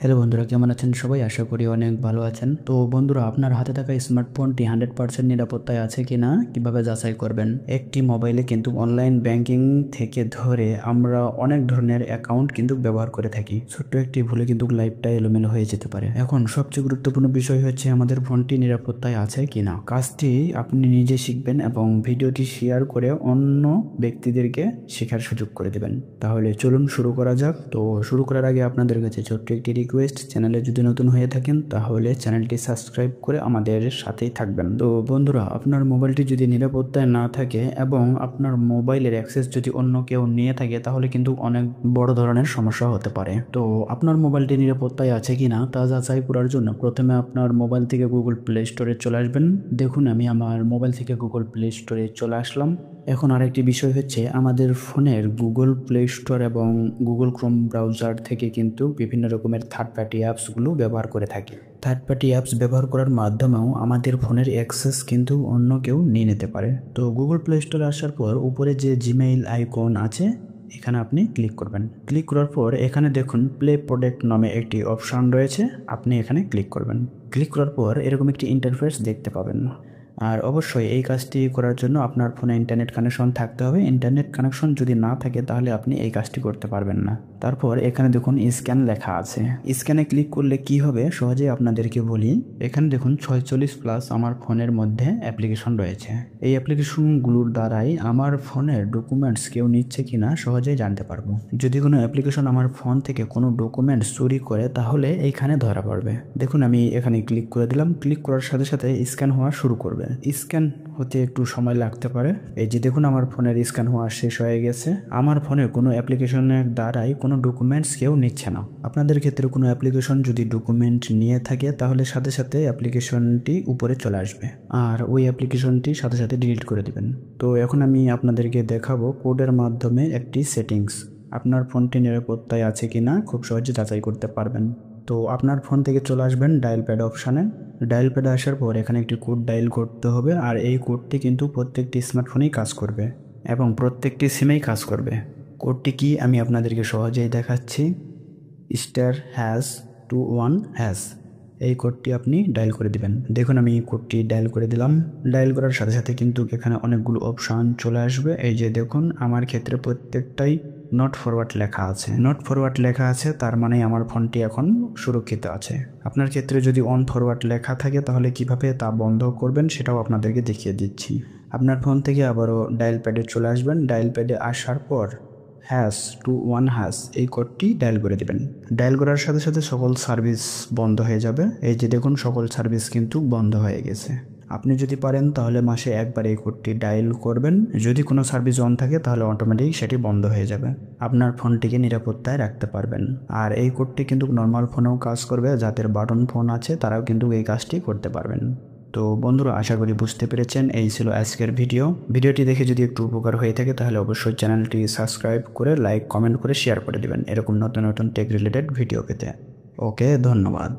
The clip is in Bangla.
হ্যালো বন্ধুরা, কেমন আছেন সবাই? আশা করি অনেক ভালো আছেন। তো বন্ধুরা, আপনার হাতে থাকা স্মার্টফোনটি 100% নিরাপত্তায় আছে কিনা কিভাবে যাচাই করবেন? একটি মোবাইলে কিন্তু অনলাইন ব্যাংকিং থেকে ধরে আমরা অনেক ধরনের অ্যাকাউন্ট কিন্তু ব্যবহার করে থাকি। ছোট্ট একটি ভুলে কিন্তু লাইফটা এলোমেলো হয়ে যেতে পারে। এখন সবচেয়ে গুরুত্বপূর্ণ বিষয় হচ্ছে আমাদের ফোনটি নিরাপত্তায় আছে কিনা। কাজটি আপনি নিজে শিখবেন এবং ভিডিওটি শেয়ার করে অন্য ব্যক্তিদেরকে শেখার সুযোগ করে দেবেন। তাহলে চলুন শুরু করা যাক। তো শুরু করার আগে আপনাদের কাছে ছোট্ট একটি রিকোয়েস্ট, চ্যানেলে যদি নতুন হয়ে থাকেন তাহলে চ্যানেলটি সাবস্ক্রাইব করে আমাদের সাথেই থাকবেন। তো বন্ধুরা, আপনার মোবাইলটি যদি নিরাপত্তায় না থাকে এবং আপনার মোবাইলের অ্যাক্সেস যদি অন্য কেউ নিয়ে থাকে তাহলে কিন্তু অনেক বড় ধরনের সমস্যা হতে পারে। তো আপনার মোবাইলটি নিরাপত্তায় আছে কিনা তা যাচাই করার জন্য প্রথমে আপনার মোবাইল থেকে গুগল প্লে স্টোরে চলে আসবেন। দেখুন, আমি আমার মোবাইল থেকে গুগল প্লে স্টোরে চলে আসলাম। এখন আরেকটি বিষয় হচ্ছে, আমাদের ফোনের গুগল প্লে স্টোর এবং গুগল ক্রোম ব্রাউজার থেকে কিন্তু বিভিন্ন রকমের থার্ড পার্টি অ্যাপসগুলো ব্যবহার করে থাকি। থার্ড পার্টি অ্যাপস ব্যবহার করার মাধ্যমেও আমাদের ফোনের অ্যাক্সেস কিন্তু অন্য কেউ নিয়ে নিতে পারে। তো গুগল প্লে স্টোরে আসার পর উপরে যে জিমেইল আইকন আছে এখানে আপনি ক্লিক করবেন। ক্লিক করার পর এখানে দেখুন প্লে প্রোডাক্ট নামে একটি অপশান রয়েছে, আপনি এখানে ক্লিক করবেন। ক্লিক করার পর এরকম একটি ইন্টারফেস দেখতে পাবেন। আর অবশ্যই এই কাজটি করার জন্য আপনার ফোনে ইন্টারনেট কানেকশন থাকতে হবে। ইন্টারনেট কানেকশন যদি না থাকে তাহলে আপনি এই কাজটি করতে পারবেন না। তারপর এখানে দেখুন স্ক্যান লেখা আছে। স্ক্যানে ক্লিক করলে কি হবে সহজেই আপনাদেরকে বলি। এখানে দেখুন 46+ আমার ফোনের মধ্যে অ্যাপ্লিকেশন রয়েছে। এই অ্যাপ্লিকেশনগুলোর দ্বারাই আমার ফোনের ডকুমেন্টস কেউ নিচ্ছে কিনা সহজেই জানতে পারবো। যদি কোনো অ্যাপ্লিকেশন আমার ফোন থেকে কোনো ডকুমেন্টস চুরি করে তাহলে এইখানে ধরা পড়বে। দেখুন, আমি এখানে ক্লিক করে দিলাম। ক্লিক করার সাথে সাথে স্ক্যান হওয়া শুরু করবে। স্ক্যান হতে একটু সময় লাগতে পারে। এই যে দেখুন, আমার ফোনের স্ক্যান হওয়া শেষ হয়ে গেছে। আমার ফোনে কোনো অ্যাপ্লিকেশনের দ্বারাই কোনো ডকুমেন্টস কেউ নিচ্ছে না। আপনাদের ক্ষেত্রে কোনো অ্যাপ্লিকেশন যদি ডকুমেন্ট নিয়ে থাকে তাহলে সাথে সাথে অ্যাপ্লিকেশনটি উপরে চলে আসবে আর ওই অ্যাপ্লিকেশনটি সাথে সাথে ডিলিট করে দিবেন। তো এখন আমি আপনাদেরকে দেখাবো কোডের মাধ্যমে একটি সেটিংস। আপনার ফোনটি নিরাপত্তায় আছে কিনা খুব সহজে যাচাই করতে পারবেন। তো আপনার ফোন থেকে চলে আসবেন ডায়াল প্যাড অপশানে। ডায়াল প্যাডে আসার পর এখানে একটি কোড ডায়াল করতে হবে আর এই কোডটি কিন্তু প্রত্যেকটি স্মার্টফোনেই কাজ করবে এবং প্রত্যেকটি সিমেই কাজ করবে। কোডটি কি আমি আপনাদেরকে সহজেই দেখাচ্ছি। *#21#। এই কোডটি আপনি ডায়াল করে দিবেন। দেখুন, আমি কোডটি ডায়াল করে দিলাম। ডায়াল করার সাথে সাথে কিন্তু এখানে অনেকগুলো অপশান চলে আসবে। এই যে দেখুন, আমার ক্ষেত্রে প্রত্যেকটাই নট ফরওয়ার্ড লেখা আছে। নট ফরওয়ার্ড লেখা আছে তার মানে আমার ফোনটি এখন সুরক্ষিত আছে। আপনার ক্ষেত্রে যদি অন ফরওয়ার্ড লেখা থাকে তাহলে কিভাবে তা বন্ধ করবেন সেটাও আপনাদেরকে দেখিয়ে দিচ্ছি। আপনার ফোন থেকে আবারও ডায়াল প্যাডে চলে আসবেন। ডায়াল প্যাডে আসার পর #21# এই কোডটি ডায়াল করে দেবেন। ডায়াল করার সাথে সাথে সকল সার্ভিস বন্ধ হয়ে যাবে। এই যে দেখুন, সকল সার্ভিস কিন্তু বন্ধ হয়ে গেছে। আপনি যদি পারেন তাহলে মাসে একবার এই কোডটি ডায়াল করবেন। যদি কোনো সার্ভিস অন থাকে তাহলে অটোমেটিক সেটি বন্ধ হয়ে যাবে। আপনার ফোনটিকে নিরাপত্তায় রাখতে পারবেন। আর এই কোডটি কিন্তু নর্মাল ফোনেও কাজ করবে, যাদের বাটন ফোন আছে তারাও কিন্তু এই কাজটি করতে পারবেন। তো বন্ধুরা, আশা করি বুঝতে পেরেছেন। এই ছিল আজকের ভিডিওটি দেখে যদি একটু উপকার হয়ে থাকে তাহলে অবশ্যই চ্যানেলটি সাবস্ক্রাইব করে লাইক কমেন্ট করে শেয়ার করে দেবেন এরকম নতুন নতুন টেক রিলেটেড ভিডিও পেতে। ওকে, ধন্যবাদ।